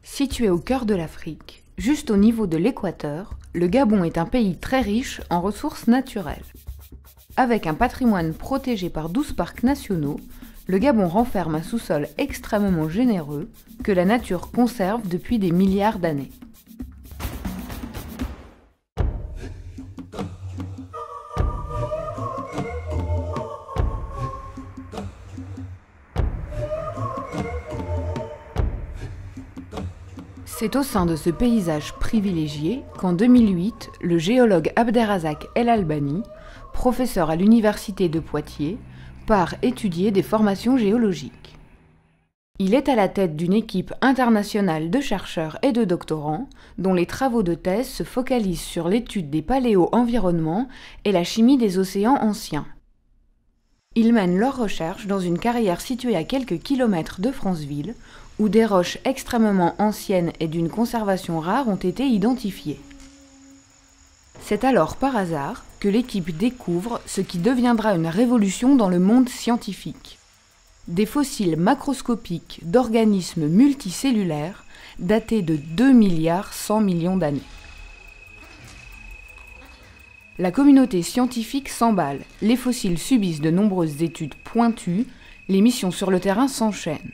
Situé au cœur de l'Afrique, juste au niveau de l'équateur, le Gabon est un pays très riche en ressources naturelles. Avec un patrimoine protégé par 12 parcs nationaux, le Gabon renferme un sous-sol extrêmement généreux que la nature conserve depuis des milliards d'années. C'est au sein de ce paysage privilégié qu'en 2008, le géologue Abderrazak El Albani, professeur à l'université de Poitiers, part étudier des formations géologiques. Il est à la tête d'une équipe internationale de chercheurs et de doctorants dont les travaux de thèse se focalisent sur l'étude des paléo-environnements et la chimie des océans anciens. Ils mènent leurs recherches dans une carrière située à quelques kilomètres de Franceville, où des roches extrêmement anciennes et d'une conservation rare ont été identifiées. C'est alors par hasard que l'équipe découvre ce qui deviendra une révolution dans le monde scientifique. Des fossiles macroscopiques d'organismes multicellulaires datés de 2,1 milliards d'années. La communauté scientifique s'emballe, les fossiles subissent de nombreuses études pointues, les missions sur le terrain s'enchaînent.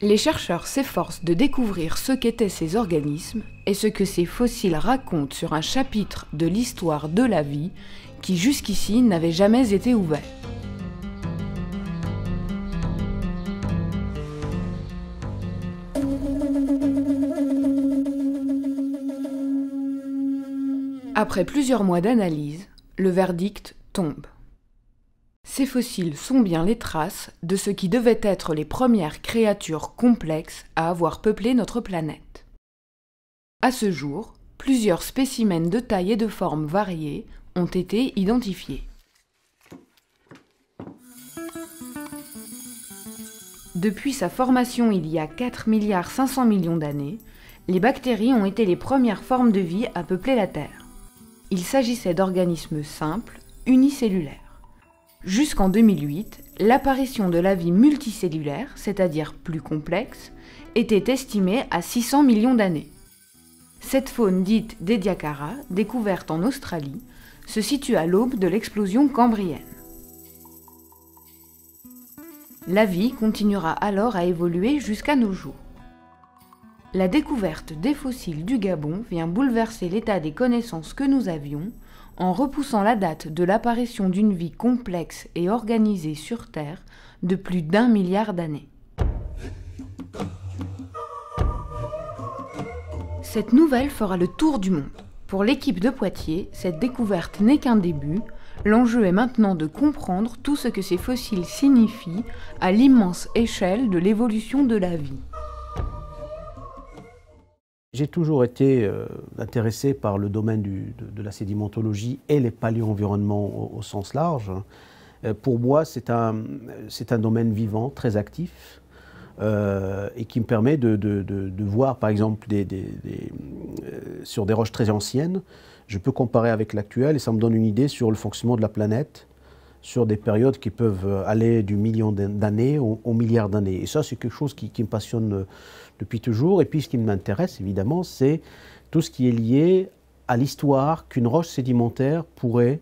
Les chercheurs s'efforcent de découvrir ce qu'étaient ces organismes et ce que ces fossiles racontent sur un chapitre de l'histoire de la vie qui jusqu'ici n'avait jamais été ouvert. Après plusieurs mois d'analyse, le verdict tombe. Ces fossiles sont bien les traces de ce qui devaient être les premières créatures complexes à avoir peuplé notre planète. À ce jour, plusieurs spécimens de taille et de forme variées ont été identifiés. Depuis sa formation il y a 4,5 milliards d'années, les bactéries ont été les premières formes de vie à peupler la Terre. Il s'agissait d'organismes simples, unicellulaires. Jusqu'en 2008, l'apparition de la vie multicellulaire, c'est-à-dire plus complexe, était estimée à 600 millions d'années. Cette faune dite d'Ediacara, découverte en Australie, se situe à l'aube de l'explosion cambrienne. La vie continuera alors à évoluer jusqu'à nos jours. La découverte des fossiles du Gabon vient bouleverser l'état des connaissances que nous avions, en repoussant la date de l'apparition d'une vie complexe et organisée sur Terre de plus d'1 milliard d'années. Cette nouvelle fera le tour du monde. Pour l'équipe de Poitiers, cette découverte n'est qu'un début. L'enjeu est maintenant de comprendre tout ce que ces fossiles signifient à l'immense échelle de l'évolution de la vie. J'ai toujours été intéressé par le domaine de la sédimentologie et les paléo-environnements au sens large. Pour moi, c'est un domaine vivant, très actif, et qui me permet de voir, par exemple, sur des roches très anciennes, je peux comparer avec l'actuel et ça me donne une idée sur le fonctionnement de la planète, sur des périodes qui peuvent aller du million d'années au milliard d'années. Et ça, c'est quelque chose qui me passionne depuis toujours. Et puis, ce qui m'intéresse, évidemment, c'est tout ce qui est lié à l'histoire qu'une roche sédimentaire pourrait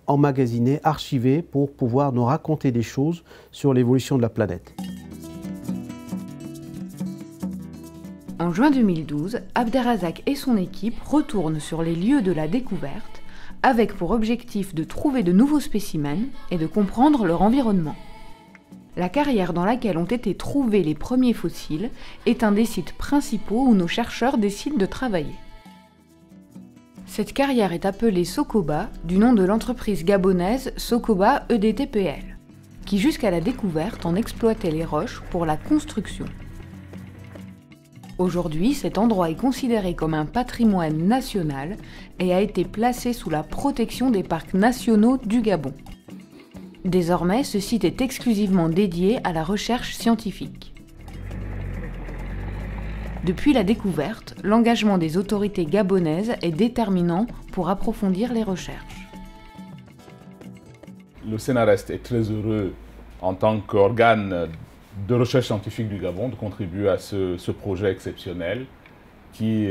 emmagasiner, archiver, pour pouvoir nous raconter des choses sur l'évolution de la planète. En juin 2012, Abderrazak et son équipe retournent sur les lieux de la découverte, avec pour objectif de trouver de nouveaux spécimens et de comprendre leur environnement. La carrière dans laquelle ont été trouvés les premiers fossiles est un des sites principaux où nos chercheurs décident de travailler. Cette carrière est appelée Sokoba, du nom de l'entreprise gabonaise Sokoba EDTPL, qui jusqu'à la découverte en exploitait les roches pour la construction. Aujourd'hui, cet endroit est considéré comme un patrimoine national et a été placé sous la protection des parcs nationaux du Gabon. Désormais, ce site est exclusivement dédié à la recherche scientifique. Depuis la découverte, l'engagement des autorités gabonaises est déterminant pour approfondir les recherches. Le CNRS est très heureux en tant qu'organe de recherche scientifique du Gabon de contribuer à ce projet exceptionnel qui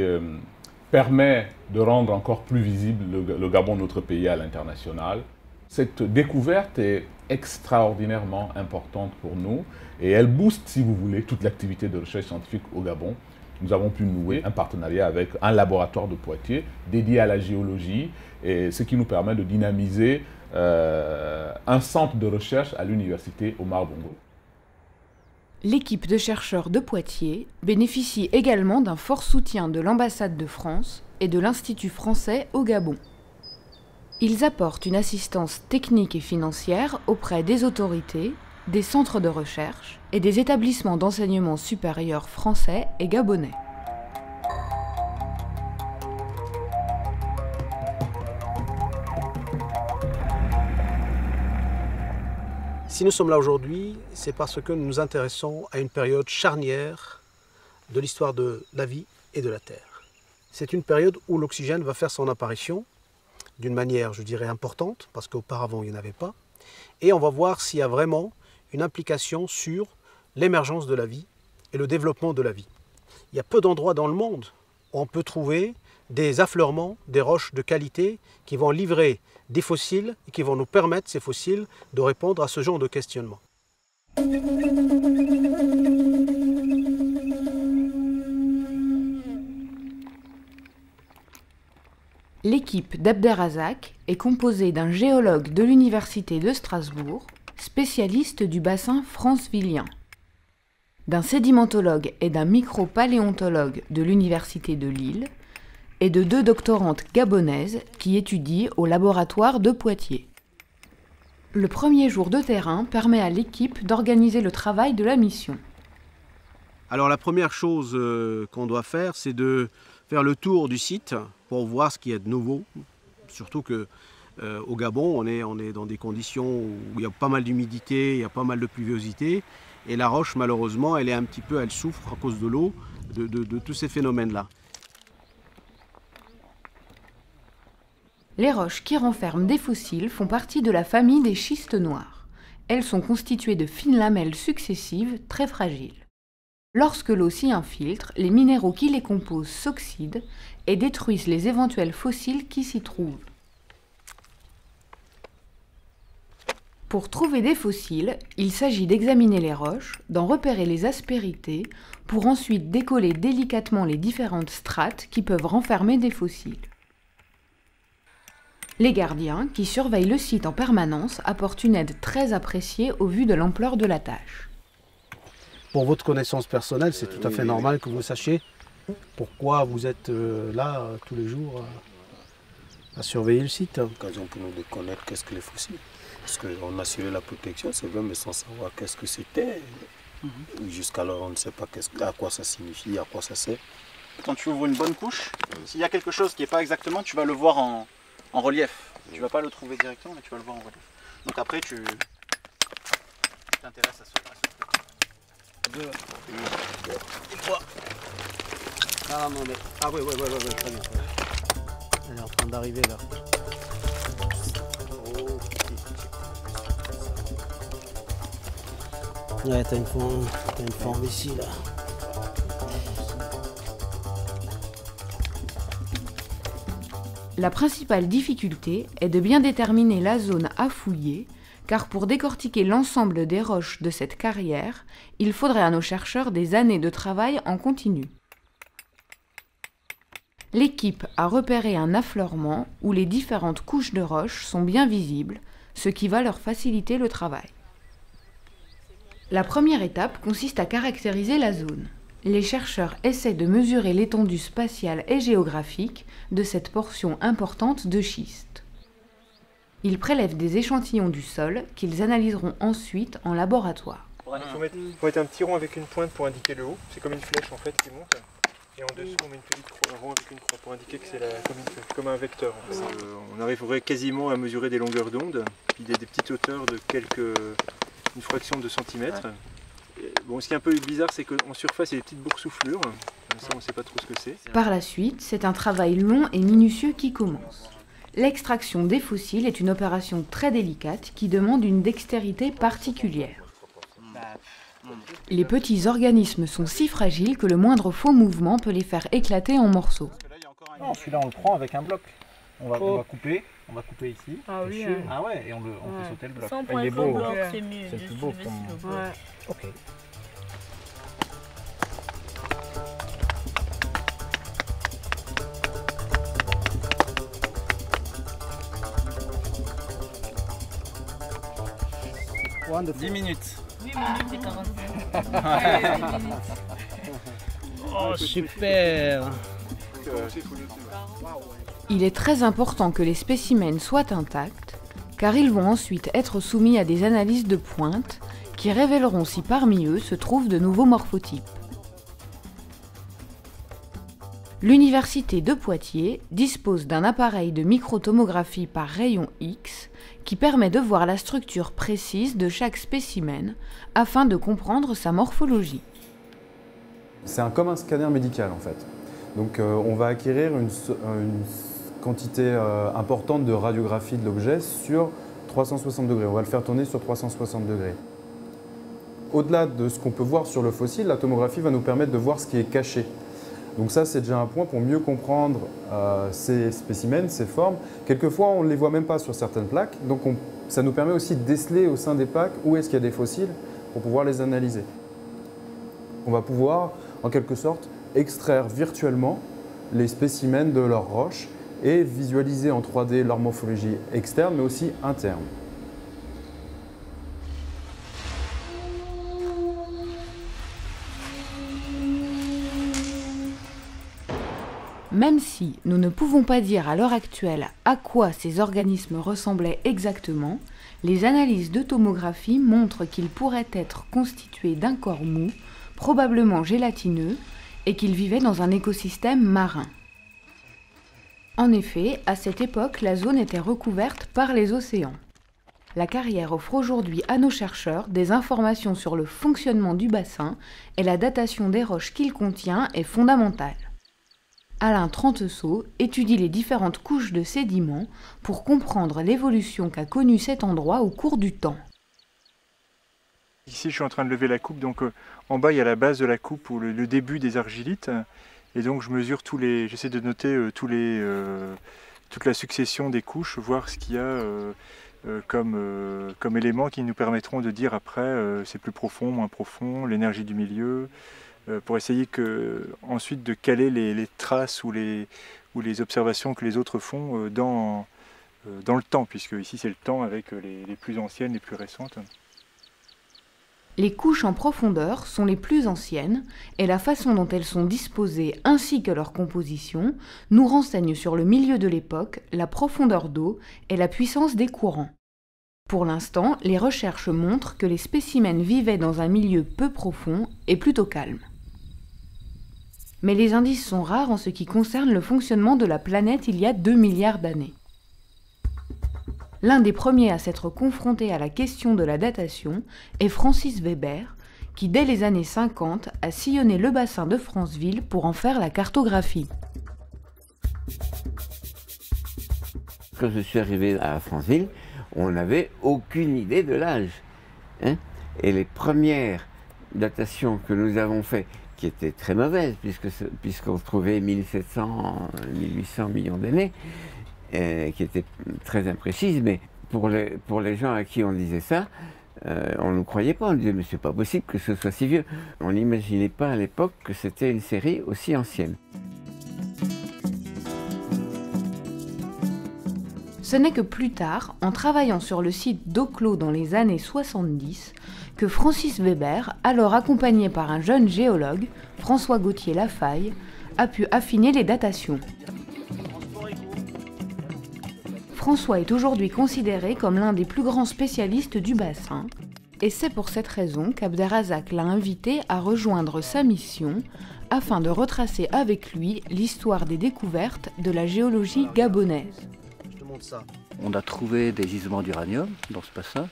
permet de rendre encore plus visible le Gabon, notre pays, à l'international. Cette découverte est extraordinairement importante pour nous et elle booste, si vous voulez, toute l'activité de recherche scientifique au Gabon. Nous avons pu nouer un partenariat avec un laboratoire de Poitiers dédié à la géologie, et ce qui nous permet de dynamiser un centre de recherche à l'université Omar Bongo. L'équipe de chercheurs de Poitiers bénéficie également d'un fort soutien de l'ambassade de France et de l'Institut français au Gabon. Ils apportent une assistance technique et financière auprès des autorités, des centres de recherche et des établissements d'enseignement supérieur français et gabonais. Si nous sommes là aujourd'hui, c'est parce que nous nous intéressons à une période charnière de l'histoire de la vie et de la Terre. C'est une période où l'oxygène va faire son apparition d'une manière, je dirais, importante, parce qu'auparavant il n'y en avait pas, et on va voir s'il y a vraiment une implication sur l'émergence de la vie et le développement de la vie. Il y a peu d'endroits dans le monde où on peut trouver des affleurements, des roches de qualité qui vont livrer des fossiles et qui vont nous permettre, ces fossiles, de répondre à ce genre de questionnement. L'équipe d'Abderrazak est composée d'un géologue de l'Université de Strasbourg, spécialiste du bassin francevillien, d'un sédimentologue et d'un micropaléontologue de l'Université de Lille, et de 2 doctorantes gabonaises qui étudient au laboratoire de Poitiers. Le premier jour de terrain permet à l'équipe d'organiser le travail de la mission. Alors la première chose qu'on doit faire, c'est de faire le tour du site pour voir ce qu'il y a de nouveau. Surtout qu'au Gabon, on est dans des conditions où il y a pas mal d'humidité, il y a pas mal de pluviosité. Et la roche, malheureusement, elle souffre à cause de l'eau, de tous ces phénomènes-là. Les roches qui renferment des fossiles font partie de la famille des schistes noirs. Elles sont constituées de fines lamelles successives, très fragiles. Lorsque l'eau s'y infiltre, les minéraux qui les composent s'oxydent et détruisent les éventuels fossiles qui s'y trouvent. Pour trouver des fossiles, il s'agit d'examiner les roches, d'en repérer les aspérités, pour ensuite décoller délicatement les différentes strates qui peuvent renfermer des fossiles. Les gardiens, qui surveillent le site en permanence, apportent une aide très appréciée au vu de l'ampleur de la tâche. Pour votre connaissance personnelle, c'est tout à fait normal que vous sachiez pourquoi vous êtes là tous les jours à surveiller le site. L'occasion pour nous de connaître qu'est-ce que les fossiles. Parce qu'on assurait la protection, c'est vrai, mais sans savoir qu'est-ce que c'était. Jusqu'alors, on ne sait pas à quoi ça signifie, à quoi ça sert. Quand tu ouvres une bonne couche, s'il y a quelque chose qui n'est pas exactement, tu vas le voir en relief. Tu ne vas pas le trouver directement, mais tu vas le voir en relief. Donc après, tu t'intéresses à ce truc. 2 et 3. Ah non, mais... Ah oui, très bien. Elle est en train d'arriver là. Ouais, t'as une forme ici là. La principale difficulté est de bien déterminer la zone à fouiller, car pour décortiquer l'ensemble des roches de cette carrière, il faudrait à nos chercheurs des années de travail en continu. L'équipe a repéré un affleurement où les différentes couches de roches sont bien visibles, ce qui va leur faciliter le travail. La première étape consiste à caractériser la zone. les chercheurs essaient de mesurer l'étendue spatiale et géographique de cette portion importante de schiste. Ils prélèvent des échantillons du sol qu'ils analyseront ensuite en laboratoire. Il faut mettre un petit rond avec une pointe pour indiquer le haut. C'est comme une flèche en fait qui monte. Et en dessous on met une petite croix, un rond avec une croix pour indiquer que c'est comme un vecteur. En fait. On arriverait quasiment à mesurer des longueurs d'onde, puis des petites hauteurs de une fraction de centimètre. Bon, ce qui est un peu bizarre, c'est qu'en surface, il y a des petites boursouflures. Ça, on ne sait pas trop ce que c'est. Par la suite, c'est un travail long et minutieux qui commence. L'extraction des fossiles est une opération très délicate qui demande une dextérité particulière. Les petits organismes sont si fragiles que le moindre faux mouvement peut les faire éclater en morceaux. Non, celui-là on le prend avec un bloc. On va couper ici. Ah oui. Ah ouais, et on fait sauter le bloc. Il est beau. C'est le plus beau pour moi. Ouais. Ok. Wonderful. 10 minutes. 8 minutes et 45. Oh, super. Il est très important que les spécimens soient intacts, car ils vont ensuite être soumis à des analyses de pointe qui révéleront si parmi eux se trouvent de nouveaux morphotypes. L'Université de Poitiers dispose d'un appareil de microtomographie par rayon X qui permet de voir la structure précise de chaque spécimen afin de comprendre sa morphologie. C'est comme un scanner médical en fait. Donc on va acquérir une quantité importante de radiographie de l'objet sur 360 degrés. On va le faire tourner sur 360 degrés. Au-delà de ce qu'on peut voir sur le fossile, la tomographie va nous permettre de voir ce qui est caché. Donc ça, c'est déjà un point pour mieux comprendre ces spécimens, ces formes. Quelquefois, on ne les voit même pas sur certaines plaques. Donc ça nous permet aussi de déceler au sein des plaques où est-ce qu'il y a des fossiles pour pouvoir les analyser. On va pouvoir, en quelque sorte, extraire virtuellement les spécimens de leurs roches et visualiser en 3D leur morphologie externe, mais aussi interne. Même si nous ne pouvons pas dire à l'heure actuelle à quoi ces organismes ressemblaient exactement, les analyses de tomographie montrent qu'ils pourraient être constitués d'un corps mou, probablement gélatineux, et qu'ils vivaient dans un écosystème marin. En effet, à cette époque, la zone était recouverte par les océans. La carrière offre aujourd'hui à nos chercheurs des informations sur le fonctionnement du bassin et la datation des roches qu'il contient est fondamentale. Alain Trenteseau étudie les différentes couches de sédiments pour comprendre l'évolution qu'a connue cet endroit au cours du temps. Ici, je suis en train de lever la coupe, donc en bas, il y a la base de la coupe ou le début des argilites. Et donc, je mesure j'essaie de noter toute la succession des couches, voir ce qu'il y a comme éléments qui nous permettront de dire après c'est plus profond, moins profond, l'énergie du milieu, pour essayer ensuite de caler les traces ou les observations que les autres font dans le temps, puisque ici c'est le temps avec les plus anciennes, les plus récentes. Les couches en profondeur sont les plus anciennes et la façon dont elles sont disposées ainsi que leur composition nous renseigne sur le milieu de l'époque, la profondeur d'eau et la puissance des courants. Pour l'instant, les recherches montrent que les spécimens vivaient dans un milieu peu profond et plutôt calme. Mais les indices sont rares en ce qui concerne le fonctionnement de la planète il y a 2 milliards d'années. L'un des premiers à s'être confronté à la question de la datation est Francis Weber, qui dès les années 50 a sillonné le bassin de Franceville pour en faire la cartographie. Quand je suis arrivé à Franceville, on n'avait aucune idée de l'âge. Et les premières datations que nous avons faites, qui étaient très mauvaises, puisqu'on trouvait 1700, 1800 millions d'années, qui étaient très imprécises, mais pour les gens à qui on disait ça, on ne croyait pas, on disait mais c'est pas possible que ce soit si vieux. On n'imaginait pas à l'époque que c'était une série aussi ancienne. Ce n'est que plus tard, en travaillant sur le site d'Oclos dans les années 70, que que Francis Weber, alors accompagné par un jeune géologue, François Gauthier Lafaille, a pu affiner les datations. François est aujourd'hui considéré comme l'un des plus grands spécialistes du bassin, et c'est pour cette raison qu'Abderrazak l'a invité à rejoindre sa mission afin de retracer avec lui l'histoire des découvertes de la géologie gabonaise. On a trouvé des gisements d'uranium dans ce bassin,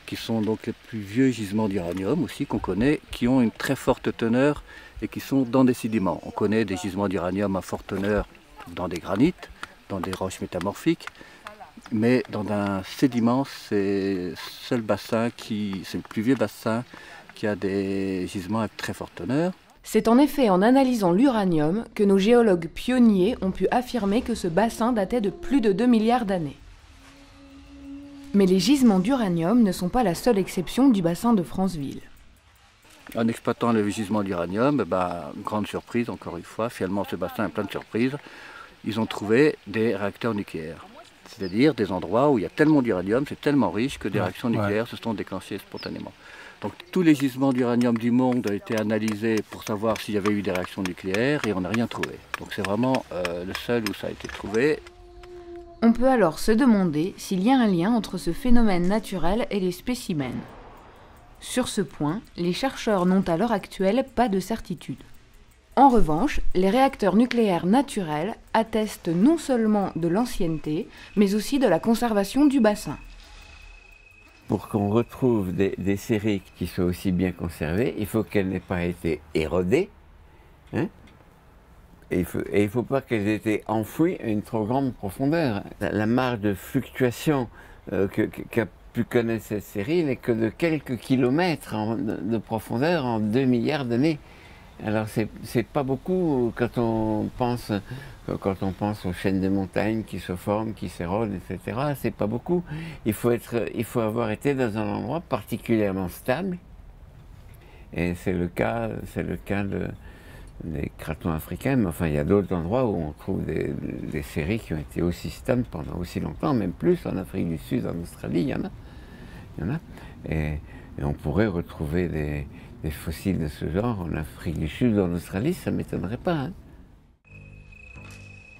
qui sont donc les plus vieux gisements d'uranium aussi qu'on connaît, qui ont une très forte teneur et qui sont dans des sédiments. On connaît des gisements d'uranium à forte teneur dans des granites, dans des roches métamorphiques, mais dans un sédiment, c'est le plus vieux bassin qui a des gisements avec très forte teneur. C'est en effet en analysant l'uranium que nos géologues pionniers ont pu affirmer que ce bassin datait de plus de 2 milliards d'années. Mais les gisements d'uranium ne sont pas la seule exception du bassin de Franceville. En exploitant les gisements d'uranium, grande surprise encore une fois, finalement ce bassin a plein de surprises, ils ont trouvé des réacteurs nucléaires. C'est-à-dire des endroits où il y a tellement d'uranium, c'est tellement riche que des réactions nucléaires se sont déclenchées spontanément. Donc tous les gisements d'uranium du monde ont été analysés pour savoir s'il y avait eu des réactions nucléaires et on n'a rien trouvé. Donc c'est vraiment le seul où ça a été trouvé. On peut alors se demander s'il y a un lien entre ce phénomène naturel et les spécimens. Sur ce point, les chercheurs n'ont à l'heure actuelle pas de certitude. En revanche, les réacteurs nucléaires naturels attestent non seulement de l'ancienneté, mais aussi de la conservation du bassin. Pour qu'on retrouve des séries qui soient aussi bien conservées, il faut qu'elles n'aient pas été érodées, hein, et il ne faut pas qu'elles aient été enfouies à une trop grande profondeur. La marge de fluctuation qu'a pu connaître cette série n'est que de quelques kilomètres de profondeur en 2 milliards d'années. Alors c'est pas beaucoup quand on pense aux chaînes de montagnes qui se forment, qui s'érodent, etc. C'est pas beaucoup. Il faut avoir été dans un endroit particulièrement stable. Et c'est le cas des cratons africains, mais enfin il y a d'autres endroits où on trouve des séries qui ont été aussi stables pendant aussi longtemps, même plus en Afrique du Sud, en Australie, il y en a. Et on pourrait retrouver des fossiles de ce genre en Afrique du Sud ou en Australie, ça ne m'étonnerait pas. Hein.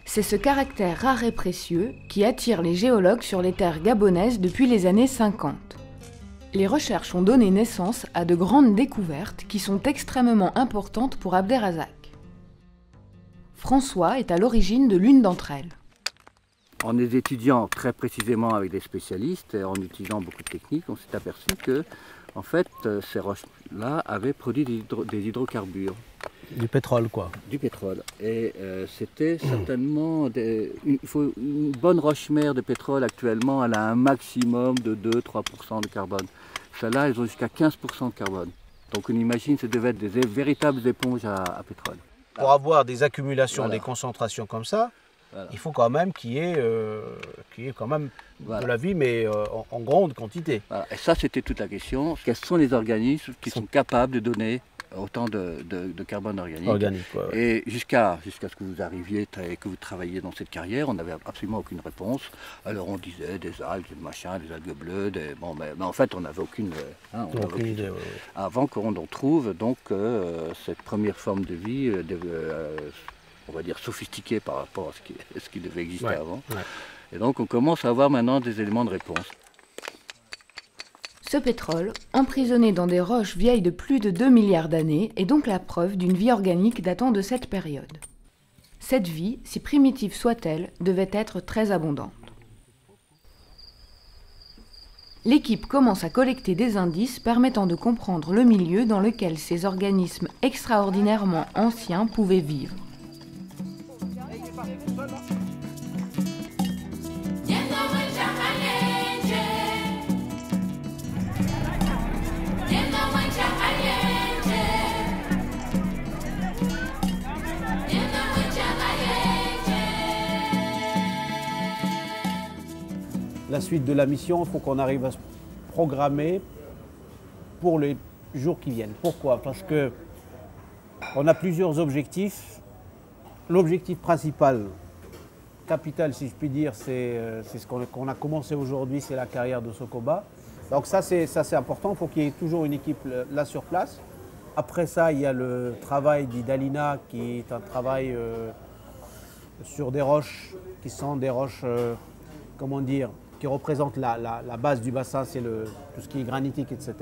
C'est ce caractère rare et précieux qui attire les géologues sur les terres gabonaises depuis les années 50. Les recherches ont donné naissance à de grandes découvertes qui sont extrêmement importantes pour Abderrazak. François est à l'origine de l'une d'entre elles. En les étudiant très précisément avec des spécialistes et en utilisant beaucoup de techniques, on s'est aperçu que en fait, ces roches-là avaient produit des hydrocarbures. Du pétrole, quoi. Du pétrole. Et c'était certainement... une bonne roche-mère de pétrole, actuellement, elle a un maximum de 2-3% de carbone. Celles-là, elles ont jusqu'à 15% de carbone. Donc on imagine que ça devait être des véritables éponges à pétrole. Pour avoir des accumulations, des concentrations comme ça, il faut quand même qu'il y ait quand même de la vie, mais en grande quantité. Voilà. Et ça, c'était toute la question. Quels sont les organismes qui sont capables de donner autant de carbone organique. Et jusqu'à ce que vous arriviez et que vous travailliez dans cette carrière, on n'avait absolument aucune réponse. Alors on disait des algues, des algues bleues, mais en fait on n'avait aucune idée. Avant qu'on en trouve donc cette première forme de vie, on va dire sophistiquée par rapport à ce qui devait exister avant. Et donc on commence à avoir maintenant des éléments de réponse. Ce pétrole, emprisonné dans des roches vieilles de plus de 2 milliards d'années, est donc la preuve d'une vie organique datant de cette période. Cette vie, si primitive soit-elle, devait être très abondante. L'équipe commence à collecter des indices permettant de comprendre le milieu dans lequel ces organismes extraordinairement anciens pouvaient vivre. La suite de la mission, il faut qu'on arrive à se programmer pour les jours qui viennent. Pourquoi? Parce qu'on a plusieurs objectifs. L'objectif principal, capital si je puis dire, c'est ce qu'on a commencé aujourd'hui, c'est la carrière de Sokoba. Donc ça c'est important, il faut qu'il y ait toujours une équipe là sur place. Après ça, il y a le travail d'Idalina qui est un travail sur des roches qui sont des roches, comment dire, qui représentent la base du bassin, c'est tout ce qui est granitique, etc.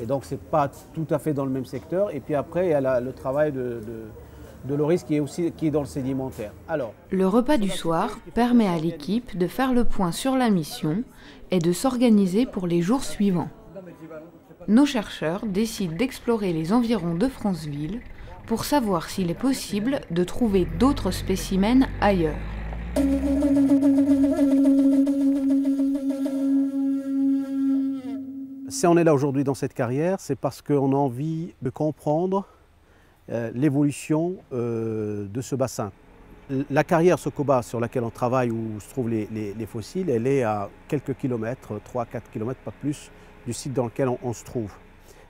Et donc c'est pas tout à fait dans le même secteur. Et puis après, il y a le travail de Loris qui est dans le sédimentaire. Alors, le repas du soir permet à l'équipe de faire le point sur la mission et de s'organiser pour les jours suivants. Nos chercheurs décident d'explorer les environs de Franceville pour savoir s'il est possible de trouver d'autres spécimens ailleurs. Si on est là aujourd'hui dans cette carrière, c'est parce qu'on a envie de comprendre l'évolution de ce bassin. La carrière Sokoba sur laquelle on travaille, où se trouvent les fossiles, elle est à quelques kilomètres, 3-4 kilomètres, pas plus, du site dans lequel on se trouve.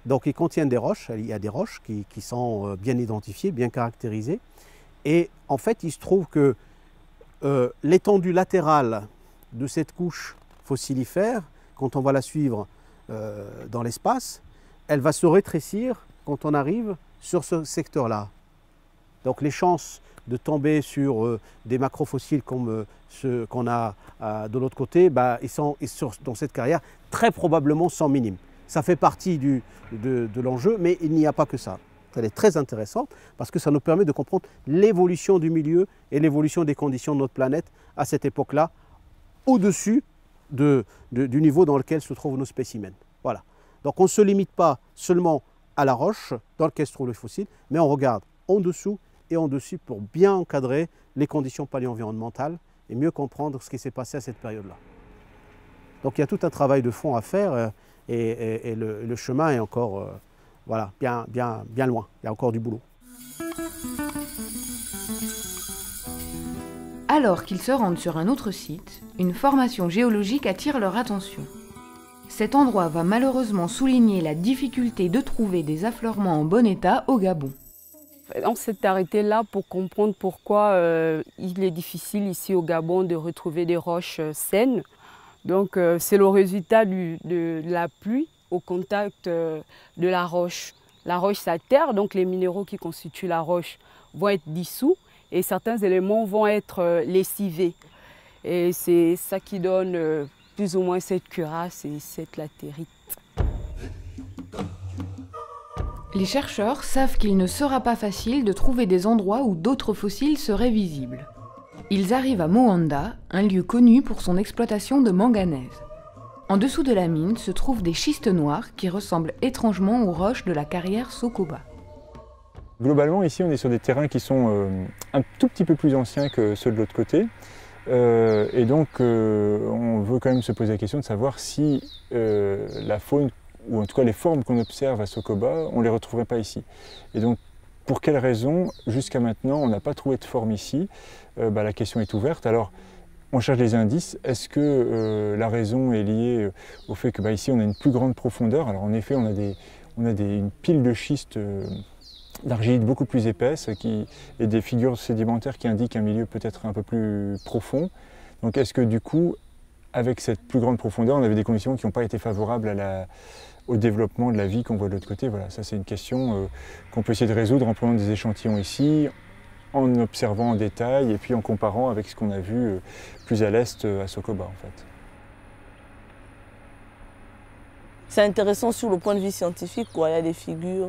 Donc ils contiennent des roches, il y a des roches qui sont bien identifiées, bien caractérisées. Et en fait, il se trouve que l'étendue latérale de cette couche fossilifère, quand on va la suivre dans l'espace, elle va se rétrécir quand on arrive sur ce secteur-là. Donc les chances de tomber sur des macrofossiles comme ceux qu'on a de l'autre côté, ils sont dans cette carrière très probablement sont minimes. Ça fait partie de l'enjeu, mais il n'y a pas que ça. Elle est très intéressante parce que ça nous permet de comprendre l'évolution du milieu et l'évolution des conditions de notre planète à cette époque-là, au-dessus du niveau dans lequel se trouvent nos spécimens. Voilà. Donc on ne se limite pas seulement à la roche dans laquelle se trouvent les fossiles, mais on regarde en dessous et en dessus pour bien encadrer les conditions paléo-environnementales et mieux comprendre ce qui s'est passé à cette période-là. Donc il y a tout un travail de fond à faire et le chemin est encore voilà, bien loin. Il y a encore du boulot. Alors qu'ils se rendent sur un autre site, une formation géologique attire leur attention. Cet endroit va malheureusement souligner la difficulté de trouver des affleurements en bon état au Gabon. On s'est arrêté là pour comprendre pourquoi il est difficile ici au Gabon de retrouver des roches saines. Donc c'est le résultat de la pluie au contact de la roche. La roche s'altère, donc les minéraux qui constituent la roche vont être dissous et certains éléments vont être lessivés. Et c'est ça qui donne plus ou moins cette cuirasse et cette latérite. Les chercheurs savent qu'il ne sera pas facile de trouver des endroits où d'autres fossiles seraient visibles. Ils arrivent à Moanda, un lieu connu pour son exploitation de manganèse. En dessous de la mine se trouvent des schistes noirs qui ressemblent étrangement aux roches de la carrière Sokoba. Globalement, ici, on est sur des terrains qui sont un tout petit peu plus anciens que ceux de l'autre côté. Et donc, on veut quand même se poser la question de savoir si la faune, ou en tout cas les formes qu'on observe à Sokoba, on ne les retrouverait pas ici. Et donc, pour quelles raisons, jusqu'à maintenant, on n'a pas trouvé de forme ici? La question est ouverte. Alors, on cherche des indices. Est-ce que la raison est liée au fait que ici, on a une plus grande profondeur? Alors, en effet, on a une pile de schiste d'argile beaucoup plus épaisse et des figures sédimentaires qui indiquent un milieu peut-être un peu plus profond. Donc, est-ce que du coup, avec cette plus grande profondeur, on avait des conditions qui n'ont pas été favorables au développement de la vie qu'on voit de l'autre côté? Voilà, ça c'est une question qu'on peut essayer de résoudre en prenant des échantillons ici, en observant en détail et puis en comparant avec ce qu'on a vu plus à l'est à Sokoba en fait. C'est intéressant sur le point de vue scientifique, quoi. Il y a des figures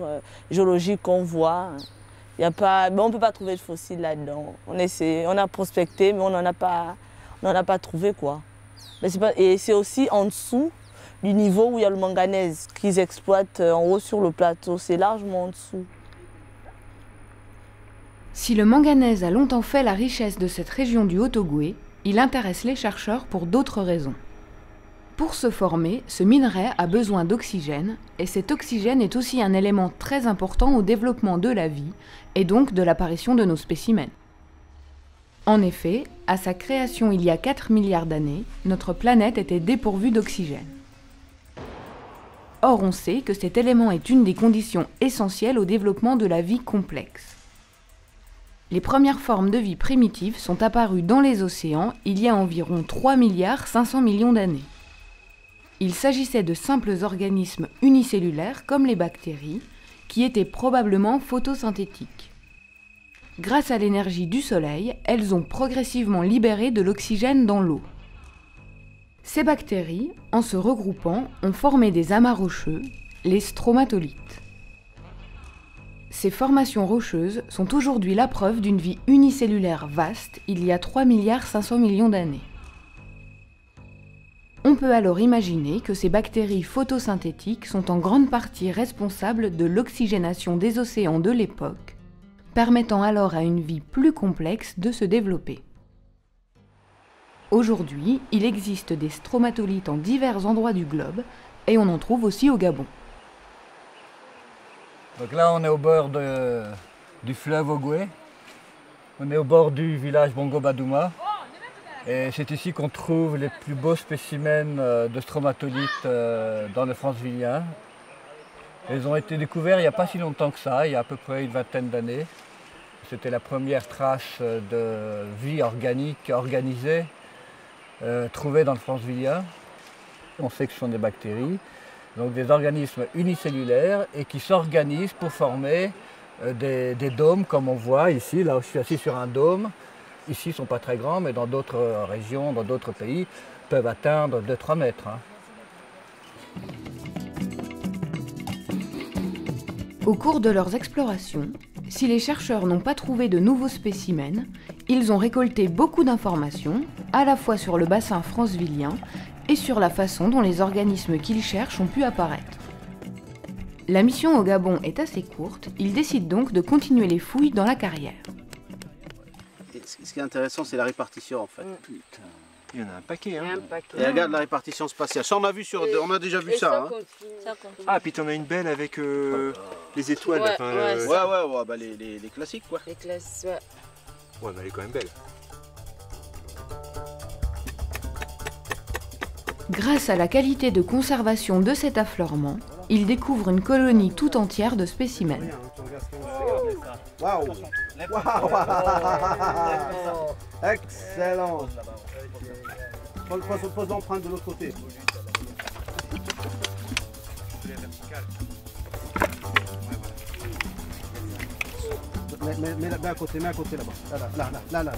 géologiques qu'on voit. Il y a pas, on ne peut pas trouver de fossiles là-dedans. On a prospecté, mais on n'en a pas trouvé, quoi. Et c'est aussi en dessous du niveau où il y a le manganèse qu'ils exploitent en haut sur le plateau. C'est largement en dessous. Si le manganèse a longtemps fait la richesse de cette région du Haut-Ogooué, il intéresse les chercheurs pour d'autres raisons. Pour se former, ce minerai a besoin d'oxygène, et cet oxygène est aussi un élément très important au développement de la vie, et donc de l'apparition de nos spécimens. En effet, à sa création il y a 4 milliards d'années, notre planète était dépourvue d'oxygène. Or, on sait que cet élément est une des conditions essentielles au développement de la vie complexe. Les premières formes de vie primitives sont apparues dans les océans il y a environ 3,5 milliards d'années. Il s'agissait de simples organismes unicellulaires comme les bactéries, qui étaient probablement photosynthétiques. Grâce à l'énergie du soleil, elles ont progressivement libéré de l'oxygène dans l'eau. Ces bactéries, en se regroupant, ont formé des amas rocheux, les stromatolites. Ces formations rocheuses sont aujourd'hui la preuve d'une vie unicellulaire vaste il y a 3,5 milliards d'années. On peut alors imaginer que ces bactéries photosynthétiques sont en grande partie responsables de l'oxygénation des océans de l'époque, permettant alors à une vie plus complexe de se développer. Aujourd'hui, il existe des stromatolites en divers endroits du globe et on en trouve aussi au Gabon. Donc là, on est au bord du fleuve Ogoué. On est au bord du village Bongo Badouma. Et c'est ici qu'on trouve les plus beaux spécimens de stromatolites dans le francevillien. Ils ont été découverts il n'y a pas si longtemps que ça, il y a à peu près une vingtaine d'années. C'était la première trace de vie organique, organisée, trouvée dans le francevillien. On sait que ce sont des bactéries, donc des organismes unicellulaires et qui s'organisent pour former des dômes comme on voit ici. Là, je suis assis sur un dôme. Ici, ils ne sont pas très grands, mais dans d'autres régions, dans d'autres pays, peuvent atteindre 2-3 mètres. Au cours de leurs explorations, si les chercheurs n'ont pas trouvé de nouveaux spécimens, ils ont récolté beaucoup d'informations, à la fois sur le bassin francevillien et sur la façon dont les organismes qu'ils cherchent ont pu apparaître. La mission au Gabon est assez courte, ils décident donc de continuer les fouilles dans la carrière. Ce qui est intéressant, c'est la répartition en fait. Putain. Il y en a un paquet. Hein. Et regarde la répartition spatiale. Ça, on a vu on a déjà vu ça. Hein. Ah, puis t'en as une belle avec les étoiles. Ouais, enfin, ouais, bah, les classiques quoi. Les classes, ouais. Ouais, mais elle est quand même belle. Grâce à la qualité de conservation de cet affleurement, ils découvrent une colonie tout entière de spécimens. Waouh! Excellent! Pose l'empreinte de l'autre côté. Mets à côté là-bas. Là.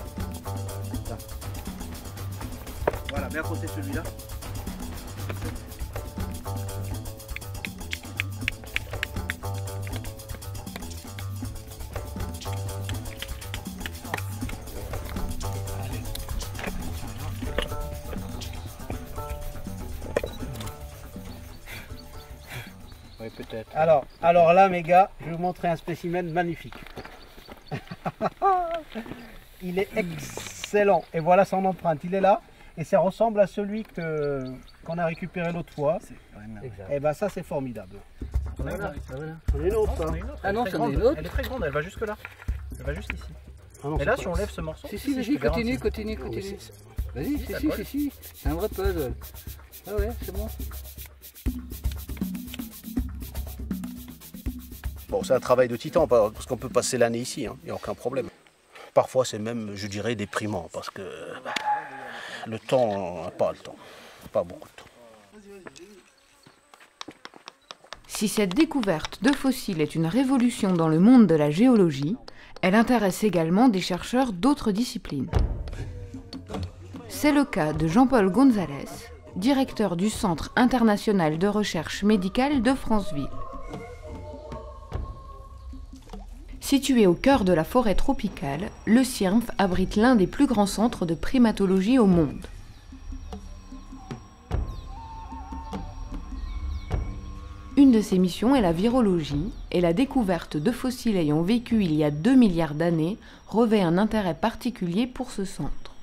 Voilà, mets à côté celui-là. Oui, peut-être. Alors là, mes gars, je vais vous montrer un spécimen magnifique. Il est excellent. Et voilà son empreinte. Il est là. Et ça ressemble à celui qu'on a récupéré l'autre fois. Et ben ça, c'est formidable. Voilà. J'en ai une autre. Ah non, c'en est une autre. Elle est très grande, elle va jusque là. Elle va juste ici. Ah non, et là, si on lève ce morceau. Si, vas-y, continue. Vas-y, si. C'est un vrai puzzle. Ah ouais, c'est bon. Bon, c'est un travail de titan, parce qu'on peut passer l'année ici, il n'y a aucun problème. Parfois, c'est même, je dirais, déprimant, parce que le temps, pas beaucoup de temps. Si cette découverte de fossiles est une révolution dans le monde de la géologie, elle intéresse également des chercheurs d'autres disciplines. C'est le cas de Jean-Paul Gonzalez, directeur du Centre international de recherche médicale de Franceville. Situé au cœur de la forêt tropicale, le CIRMF abrite l'un des plus grands centres de primatologie au monde. Une de ses missions est la virologie, et la découverte de fossiles ayant vécu il y a 2 milliards d'années revêt un intérêt particulier pour ce centre.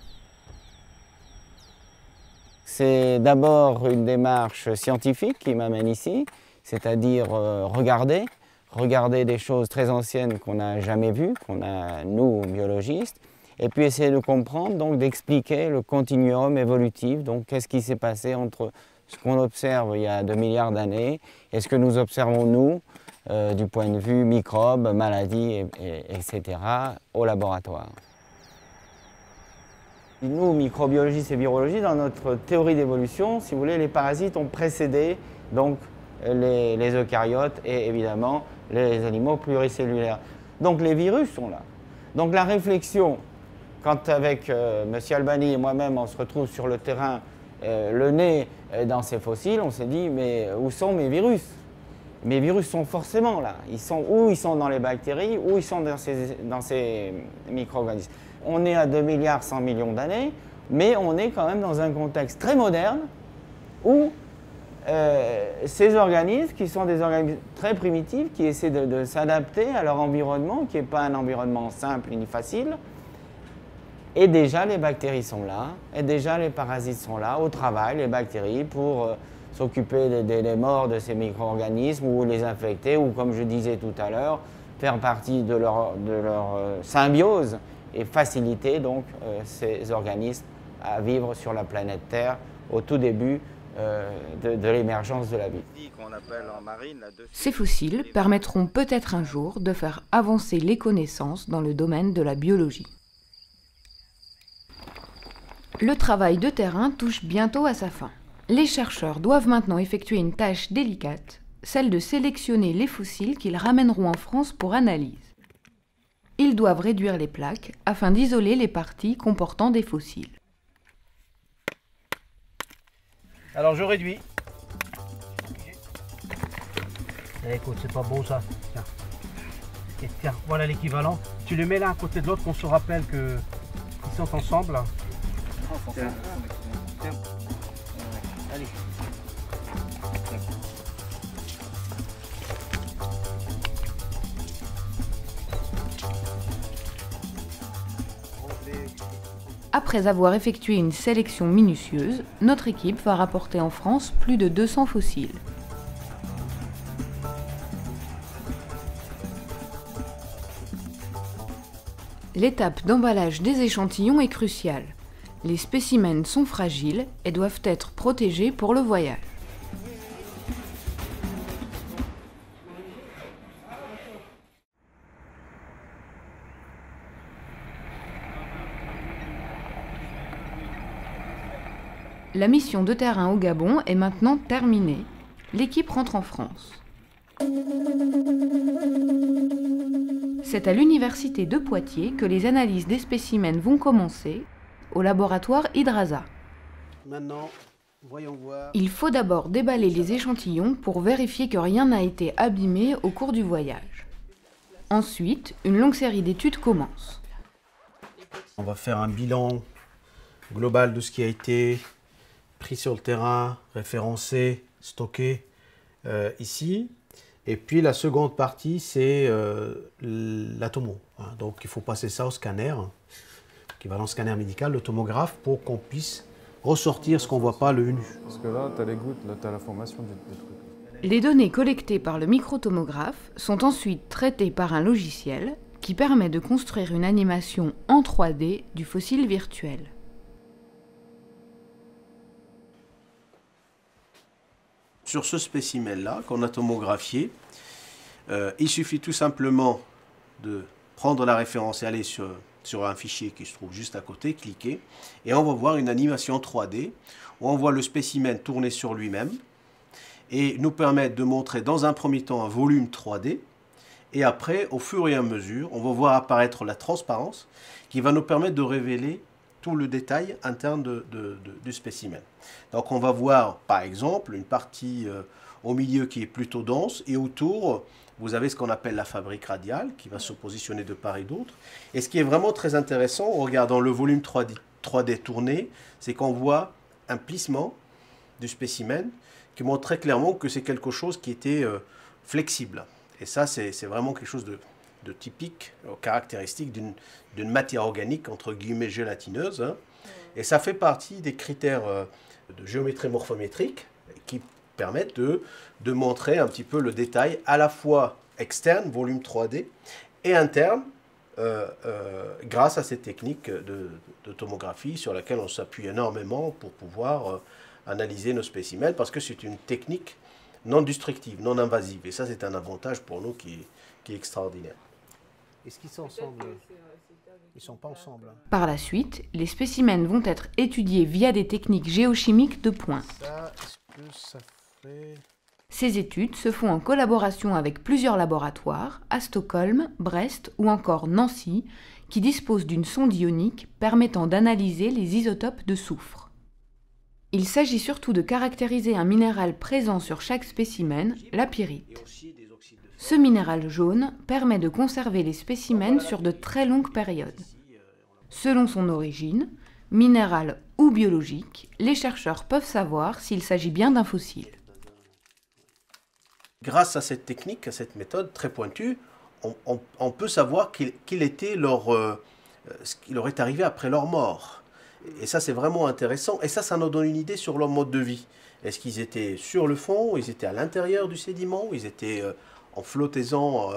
C'est d'abord une démarche scientifique qui m'amène ici, c'est-à-dire regarder des choses très anciennes qu'on n'a jamais vues, qu'on a, nous, biologistes, et puis essayer de comprendre, donc d'expliquer le continuum évolutif, donc qu'est-ce qui s'est passé entre ce qu'on observe il y a 2 milliards d'années et ce que nous observons, nous, du point de vue microbes, maladies, etc., au laboratoire. Nous, microbiologistes et virologistes, dans notre théorie d'évolution, si vous voulez, les parasites ont précédé donc, les eucaryotes et évidemment les animaux pluricellulaires. Donc les virus sont là. Donc la réflexion, quand avec M. Albani et moi-même on se retrouve sur le terrain, le nez dans ces fossiles, on s'est dit mais où sont mes virus? Mes virus sont forcément là. Ils sont dans les bactéries, ou ils sont dans ces micro-organismes. On est à 2 milliards 100 millions d'années, mais on est quand même dans un contexte très moderne où ces organismes, qui sont des organismes très primitifs, qui essaient de s'adapter à leur environnement, qui n'est pas un environnement simple ni facile, et déjà les bactéries sont là, et déjà les parasites sont là, au travail, les bactéries, pour s'occuper des morts de ces micro-organismes, ou les infecter, ou comme je disais tout à l'heure, faire partie de leur symbiose, et faciliter donc ces organismes à vivre sur la planète Terre au tout début de l'émergence de la vie. Ces fossiles permettront peut-être un jour de faire avancer les connaissances dans le domaine de la biologie. Le travail de terrain touche bientôt à sa fin. Les chercheurs doivent maintenant effectuer une tâche délicate, celle de sélectionner les fossiles qu'ils ramèneront en France pour analyse. Ils doivent réduire les plaques afin d'isoler les parties comportant des fossiles. Alors je réduis. Écoute, c'est pas beau ça. Tiens. Et tiens, voilà l'équivalent. Tu les mets l'un à côté de l'autre, qu'on se rappelle qu'ils sont ensemble. Tiens. Tiens. Allez. Après avoir effectué une sélection minutieuse, notre équipe va rapporter en France plus de 200 fossiles. L'étape d'emballage des échantillons est cruciale. Les spécimens sont fragiles et doivent être protégés pour le voyage. La mission de terrain au Gabon est maintenant terminée. L'équipe rentre en France. C'est à l'université de Poitiers que les analyses des spécimens vont commencer, au laboratoire Hydrasa. Maintenant, voyons voir. Il faut d'abord déballer les échantillons pour vérifier que rien n'a été abîmé au cours du voyage. Ensuite, une longue série d'études commence. On va faire un bilan global de ce qui a été pris sur le terrain, référencé, stocké ici. Et puis la seconde partie, c'est la tomo. Donc il faut passer ça au scanner, équivalent scanner médical, le tomographe, pour qu'on puisse ressortir ce qu'on ne voit pas le nu. Parce que là, tu as les gouttes, là, tu as la formation des trucs. Les données collectées par le microtomographe sont ensuite traitées par un logiciel qui permet de construire une animation en 3D du fossile virtuel. Sur ce spécimen-là, qu'on a tomographié, il suffit tout simplement de prendre la référence et aller sur un fichier qui se trouve juste à côté, cliquer, et on va voir une animation 3D où on voit le spécimen tourner sur lui-même et nous permettre de montrer dans un premier temps un volume 3D, et après, au fur et à mesure, on va voir apparaître la transparence qui va nous permettre de révéler tout le détail interne du spécimen. Donc on va voir par exemple une partie au milieu qui est plutôt dense, et autour vous avez ce qu'on appelle la fabrique radiale qui va se positionner de part et d'autre. Et ce qui est vraiment très intéressant en regardant le volume 3D tourner, c'est qu'on voit un plissement du spécimen qui montre très clairement que c'est quelque chose qui était flexible. Et ça c'est vraiment quelque chose de typique, caractéristique d'une matière organique entre guillemets gélatineuse, hein. Et ça fait partie des critères de géométrie morphométrique qui permettent de montrer un petit peu le détail à la fois externe, volume 3D, et interne, grâce à ces techniques de tomographie sur laquelle on s'appuie énormément pour pouvoir analyser nos spécimens, parce que c'est une technique non destructive, non invasive, et ça c'est un avantage pour nous qui est extraordinaire. Est-ce qu'ils s'ensemble? Ils ne sont pas ensemble. Par la suite, les spécimens vont être étudiés via des techniques géochimiques de pointe. Ces études se font en collaboration avec plusieurs laboratoires, à Stockholm, Brest ou encore Nancy, qui disposent d'une sonde ionique permettant d'analyser les isotopes de soufre. Il s'agit surtout de caractériser un minéral présent sur chaque spécimen, la pyrite. Ce minéral jaune permet de conserver les spécimens sur de très longues périodes. Selon son origine, minérale ou biologique, les chercheurs peuvent savoir s'il s'agit bien d'un fossile. Grâce à cette technique, à cette méthode très pointue, on peut savoir ce qui leur est arrivé après leur mort. Et ça, c'est vraiment intéressant. Et ça nous donne une idée sur leur mode de vie. Est-ce qu'ils étaient sur le fond, ils étaient à l'intérieur du sédiment, ils étaient en flottaison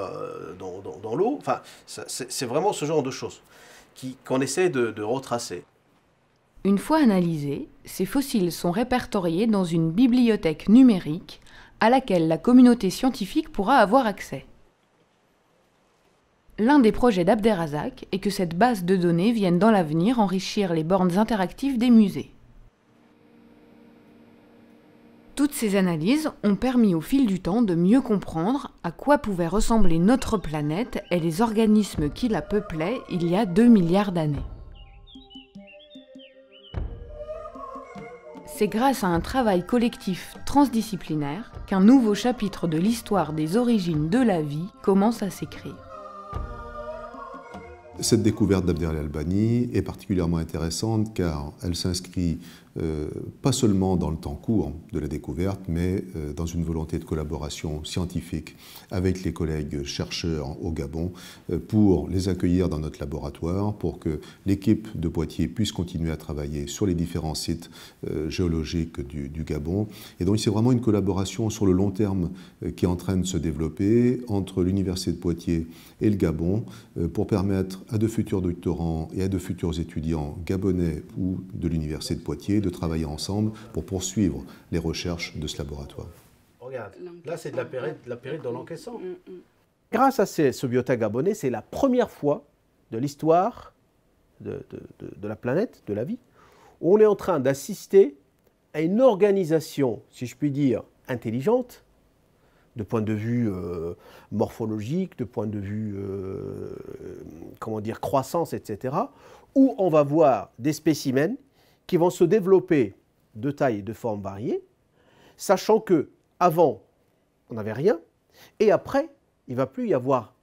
dans l'eau? Enfin, c'est vraiment ce genre de choses qu'on essaie de retracer. Une fois analysés, ces fossiles sont répertoriés dans une bibliothèque numérique à laquelle la communauté scientifique pourra avoir accès. L'un des projets d'Abderrazak est que cette base de données vienne dans l'avenir enrichir les bornes interactives des musées. Toutes ces analyses ont permis au fil du temps de mieux comprendre à quoi pouvait ressembler notre planète et les organismes qui la peuplaient il y a 2 milliards d'années. C'est grâce à un travail collectif transdisciplinaire qu'un nouveau chapitre de l'histoire des origines de la vie commence à s'écrire. Cette découverte d'Abder el-Albani est particulièrement intéressante car elle s'inscrit pas seulement dans le temps court de la découverte, mais dans une volonté de collaboration scientifique avec les collègues chercheurs au Gabon pour les accueillir dans notre laboratoire, pour que l'équipe de Poitiers puisse continuer à travailler sur les différents sites géologiques du Gabon. Et donc c'est vraiment une collaboration sur le long terme qui est en train de se développer entre l'Université de Poitiers et le Gabon pour permettre à de futurs doctorants et à de futurs étudiants gabonais ou de l'Université de Poitiers de travailler ensemble pour poursuivre les recherches de ce laboratoire. Regarde, là c'est de la pyrite dans l'encaissant. Grâce à ce biota gabonais, c'est la première fois de l'histoire de la planète, de la vie, où on est en train d'assister à une organisation, si je puis dire, intelligente, de point de vue morphologique, de point de vue comment dire, croissance, etc., où on va voir des spécimens qui vont se développer de taille et de forme variées, sachant que avant on n'avait rien, et après, il ne va plus y avoir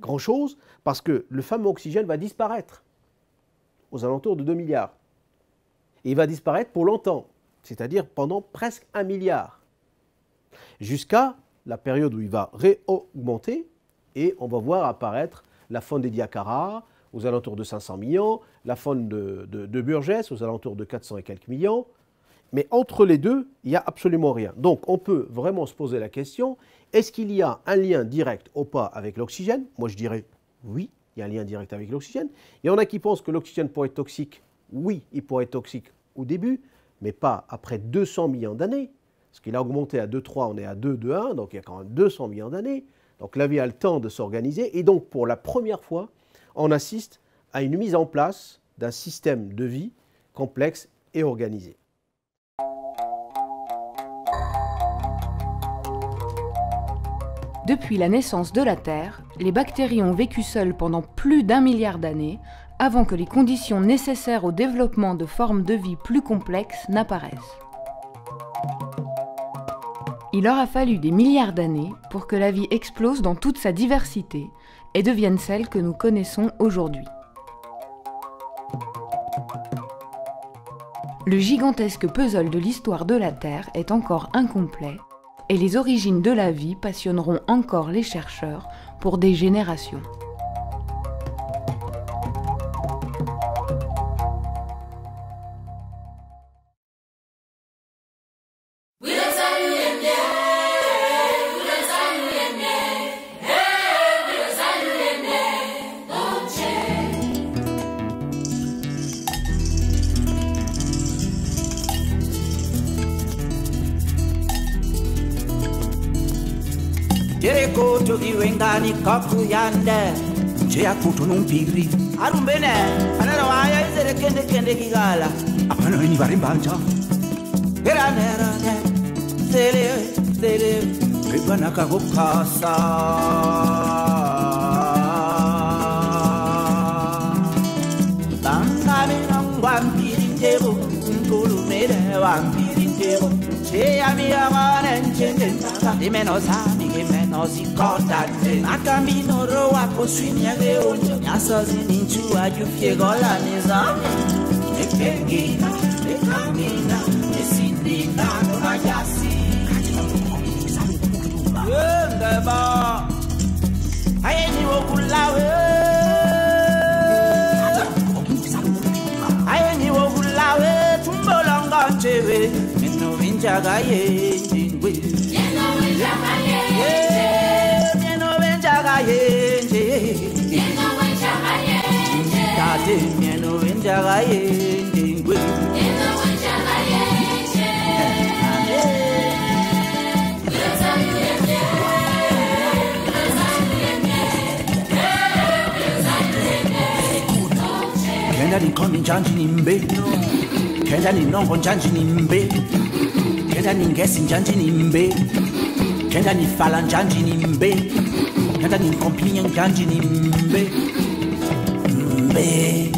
grand-chose, parce que le fameux oxygène va disparaître aux alentours de 2 milliards. Et il va disparaître pour longtemps, c'est-à-dire pendant presque 1 milliard, jusqu'à la période où il va réaugmenter, et on va voir apparaître la faune des Diacara aux alentours de 500 millions, la faune de Burgess aux alentours de 400 et quelques millions. Mais entre les deux, il n'y a absolument rien. Donc on peut vraiment se poser la question, est-ce qu'il y a un lien direct ou pas avec l'oxygène? Moi je dirais oui, il y a un lien direct avec l'oxygène. Il y en a qui pensent que l'oxygène pourrait être toxique. Oui, il pourrait être toxique au début, mais pas après 200 millions d'années. Parce qu'il a augmenté à 2,3, on est à 2,1, donc il y a quand même 200 millions d'années. Donc la vie a le temps de s'organiser. Et donc pour la première fois, on assiste à une mise en place d'un système de vie complexe et organisé. Depuis la naissance de la Terre, les bactéries ont vécu seules pendant plus d'1 milliard d'années avant que les conditions nécessaires au développement de formes de vie plus complexes n'apparaissent. Il leur a fallu des milliards d'années pour que la vie explose dans toute sa diversité et devienne celle que nous connaissons aujourd'hui. Le gigantesque puzzle de l'histoire de la Terre est encore incomplet et les origines de la vie passionneront encore les chercheurs pour des générations. Yereko to the wengani kaku yande, Jea kutu numpiri. arumbene anara waya izere kende kende kigala apana ni barimbanja era nera sele ribana kagokasa bangame ngwambirintebo nkulumele wambirintebo Dimeno sami che meno si contate Ma cammino roa poswini a leonio Nyasa zininchu a giuffie gola nisa E pengina, e cammina E sindina non a yassi Ndeba Ayeni wokulawe Ayeni wokulawe Tumbolonga nchewe Jaga ye jingwe Mieno wenjaga ye Mieno wenjaga ye Mieno wenjaga ye Tate mieno wenjaga ye jingwe Mieno wenjaga ye Leza yuyemye Leza yuyemye Kenda ni komi njanji nimbe Kenda ni nongo njanji nimbe Kenda ni ngesi njanji nimbe Kenda ni fala njanji nimbe Kenda ni kompinya njanji nimbe Mbe